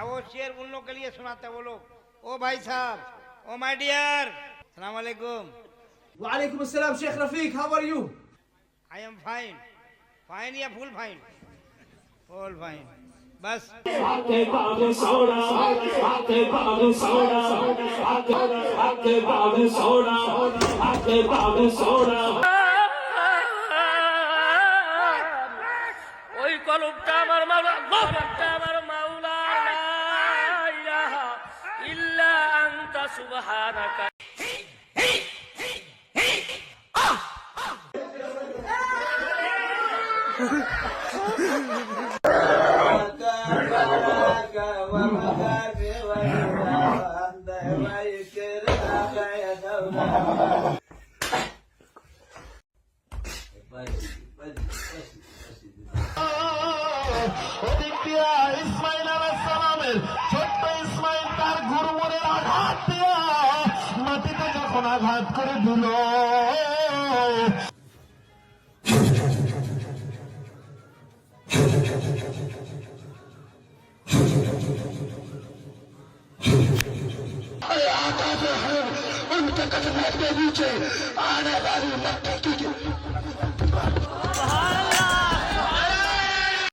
अब वो शेर उन लोग के लिए सुनाते हैं वो लोग। ओ भाई साहब, ओ माय डियर, सलाम वालेकुम। वालेकुम अस्सलाम Sheikh Rafiq, how are you? I am fine. Fine या फुल फाइन? Full fine. बस ওই কলমটা আমার মাওলা, কলমটা আমার মাওলা, লা ইলাহা ইল্লা আনতা সুবহানাকা। ইসমাইল আলাইহিস সালামের ছোট্ট ইসমাইল তার গুরুমনের আঘাত দিয়া মাটিতে যখন আঘাত করে দিল, সুবহানাল্লাহ।